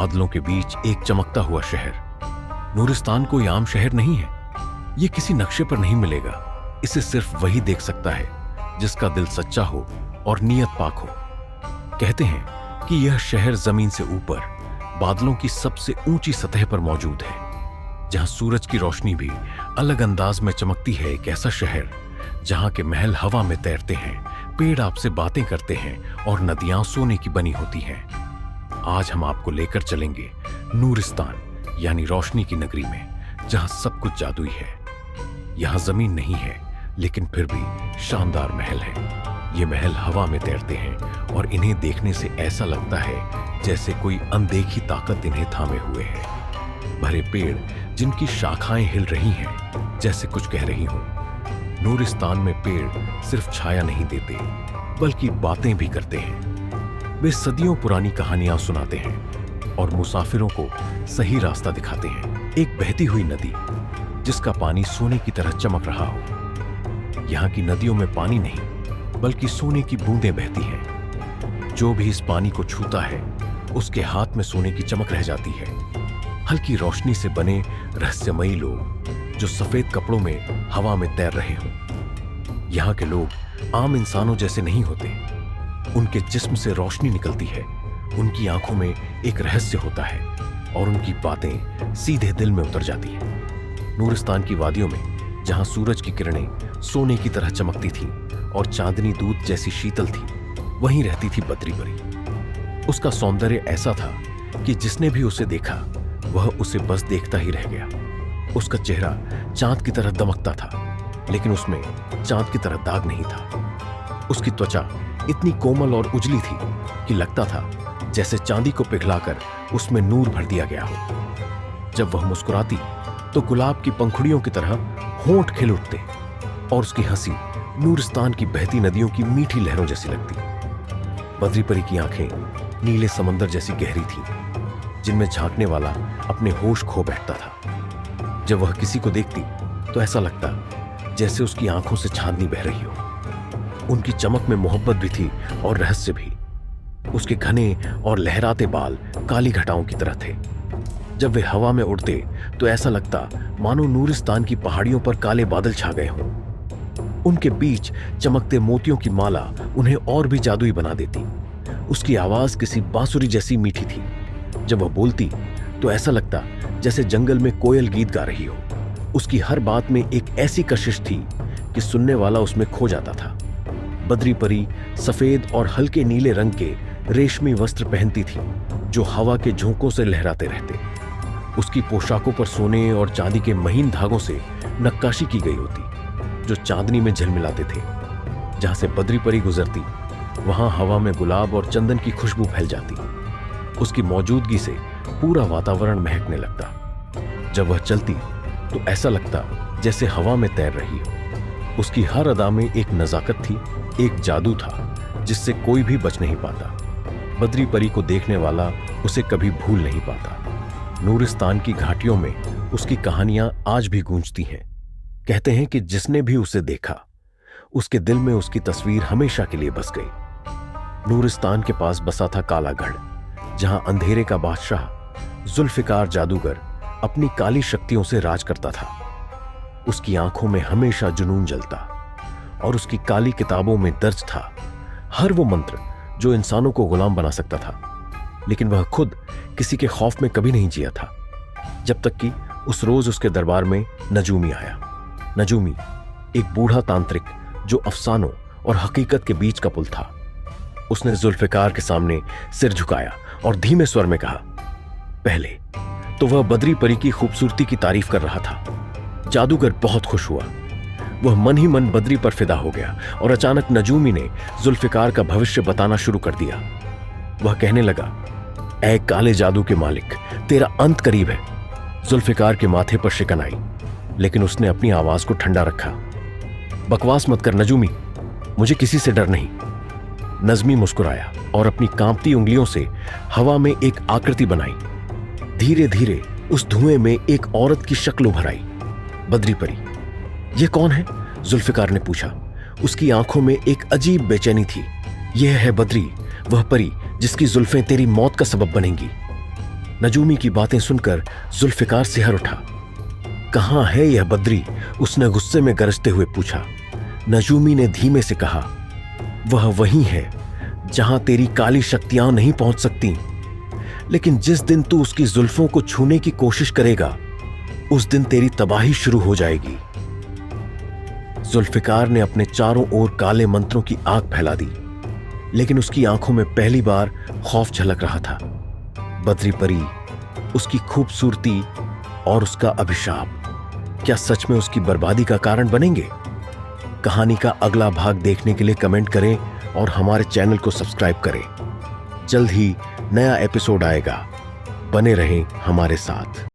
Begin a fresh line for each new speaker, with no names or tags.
बादलों के बीच एक चमकता हुआ शहर। नूरिस्तान कोई आम शहर नहीं है। ये किसी नक्शे पर नहीं मिलेगा। इसे सिर्फ वही देख सकता है जिसका दिल सच्चा हो और नीयत पाक हो। कहते हैं कि यह शहर जमीन से ऊपर बादलों की सबसे ऊंची सतह पर मौजूद है, जहां सूरज की रोशनी भी अलग अंदाज में चमकती है। एक ऐसा शहर जहां के महल हवा में तैरते हैं, पेड़ आपसे बातें करते हैं और नदियां सोने की बनी होती हैं। आज हम आपको लेकर चलेंगे नूरिस्तान यानी रोशनी की नगरी में, जहां सब कुछ जादुई है। यहां जमीन नहीं है, लेकिन फिर भी शानदार महल है। ये महल हवा में तैरते हैं और इन्हें देखने से ऐसा लगता है जैसे कोई अनदेखी ताकत इन्हें थामे हुए है। भरे पेड़ जिनकी शाखाएं हिल रही हैं, जैसे कुछ कह रही हों। नूरिस्तान में पेड़ सिर्फ छाया नहीं देते, बल्कि बातें भी करते हैं। वे सदियों पुरानी कहानियां सुनाते हैं और मुसाफिरों को सही रास्ता दिखाते हैं। एक बहती हुई नदी जिसका पानी सोने की तरह चमक रहा हो। यहाँ की नदियों में पानी नहीं, बल्कि सोने की बूंदें बहती हैं। जो भी इस पानी को छूता है, उसके हाथ में सोने की चमक रह जाती है। हल्की रोशनी से बने रहस्यमयी लोग जो सफेद कपड़ों में हवा में तैर रहे हों। यहाँ के लोग आम इंसानों जैसे नहीं होते। उनके जिस्म से रोशनी निकलती है, उनकी आंखों में एक रहस्य होता है और उनकी बातें सीधे दिल में उतर जाती हैं। नूरिस्तान की वादियों में, जहां सूरज की किरणें सोने की तरह चमकती थीं और चांदनी दूध जैसी शीतल थी, वहीं रहती थी बद्री परी। उसका सौंदर्य ऐसा था कि जिसने भी उसे देखा वह उसे बस देखता ही रह गया। उसका चेहरा चांद की तरह दमकता था, लेकिन उसमें चांद की तरह दाग नहीं था। उसकी त्वचा इतनी कोमल और उजली थी कि लगता था जैसे चांदी को पिघलाकर उसमें नूर भर दिया गया हो। जब वह मुस्कुराती तो गुलाब की पंखुड़ियों की तरह होंठ खिल उठते और उसकी हंसी नूरिस्तान की बहती नदियों की मीठी लहरों जैसी लगती। बद्री परी की आंखें नीले समंदर जैसी गहरी थीं, जिनमें झांकने वाला अपने होश खो बैठता था। जब वह किसी को देखती तो ऐसा लगता जैसे उसकी आंखों से चांदनी बह रही हो। उनकी चमक में मोहब्बत भी थी और रहस्य भी। उसके घने और लहराते बाल काली घटाओं की तरह थे। जब वे हवा में उड़ते तो ऐसा लगता मानो नूरिस्तान की पहाड़ियों पर काले बादल छा गए हों। उनके बीच चमकते मोतियों की माला उन्हें और भी जादुई बना देती। उसकी आवाज किसी बांसुरी जैसी मीठी थी। जब वह बोलती तो ऐसा लगता जैसे जंगल में कोयल गीत गा रही हो। उसकी हर बात में एक ऐसी कशिश थी कि सुनने वाला उसमें खो जाता था। बद्री परी सफेद और हल्के नीले रंग के रेशमी वस्त्र पहनती थी, जो हवा के झोंकों से लहराते रहते। उसकी पोशाकों पर सोने और चांदी के महीन धागों से नक्काशी की गई होती, जो चांदनी में झिलमिलाते थे। जहां से बद्री परी गुजरती, वहां हवा में गुलाब और चंदन की खुशबू फैल जाती। उसकी मौजूदगी से पूरा वातावरण महकने लगता। जब वह चलती तो ऐसा लगता जैसे हवा में तैर रही हो। उसकी हर अदा में एक नजाकत थी, एक जादू था जिससे कोई भी बच नहीं पाता। बद्री परी को देखने वाला उसे कभी भूल नहीं पाता। नूरिस्तान की घाटियों में उसकी कहानियां आज भी गूंजती हैं। कहते हैं कि जिसने भी उसे देखा, उसके दिल में उसकी तस्वीर हमेशा के लिए बस गई। नूरिस्तान के पास बसा था कालागढ़, जहां अंधेरे का बादशाह जुल्फिकार जादूगर अपनी काली शक्तियों से राज करता था। उसकी आंखों में हमेशा जुनून जलता और उसकी काली किताबों में दर्ज था हर वो मंत्र जो इंसानों को गुलाम बना सकता था। लेकिन वह खुद किसी के खौफ में कभी नहीं जिया था, जब तक कि उस रोज उसके दरबार में नजूमी आया। नजूमी एक बूढ़ा तांत्रिक जो अफसानों और हकीकत के बीच का पुल था। उसने जुल्फिकार के सामने सिर झुकाया और धीमे स्वर में कहा, पहले तो वह बद्री परी की खूबसूरती की तारीफ कर रहा था। जादूगर बहुत खुश हुआ। वह मन ही मन बद्री पर फिदा हो गया और अचानक नजूमी ने जुल्फिकार का भविष्य बताना शुरू कर दिया। वह कहने लगा, ऐ काले जादू के मालिक, तेरा अंत करीब है। जुल्फिकार के माथे पर शिकन आई, लेकिन उसने अपनी आवाज को ठंडा रखा। बकवास मत कर नजूमी, मुझे किसी से डर नहीं। नजमी मुस्कुराया और अपनी कांपती उंगलियों से हवा में एक आकृति बनाई। धीरे धीरे उस धुएं में एक औरत की शक्ल उभर आई। बद्री परी। यह कौन है? जुल्फिकार ने पूछा। उसकी आंखों में एक अजीब बेचैनी थी। यह है बद्री, वह परी जिसकी जुल्फें तेरी मौत का सबब बनेंगी। नजूमी की बातें सुनकर जुल्फिकार सिहर उठा। कहां है यह बद्री? उसने गुस्से में गरजते हुए पूछा। नजूमी ने धीमे से कहा, वह वही है जहां तेरी काली शक्तियां नहीं पहुंच सकती, लेकिन जिस दिन तू उसकी जुल्फों को छूने की कोशिश करेगा उस दिन तेरी तबाही शुरू हो जाएगी। जुल्फिकार ने अपने चारों ओर काले मंत्रों की आग फैला दी, लेकिन उसकी आंखों में पहली बार खौफ झलक रहा था। बद्री परी, उसकी खूबसूरती और उसका अभिशाप क्या सच में उसकी बर्बादी का कारण बनेंगे? कहानी का अगला भाग देखने के लिए कमेंट करें और हमारे चैनल को सब्सक्राइब करें। जल्द ही नया एपिसोड आएगा, बने रहें हमारे साथ।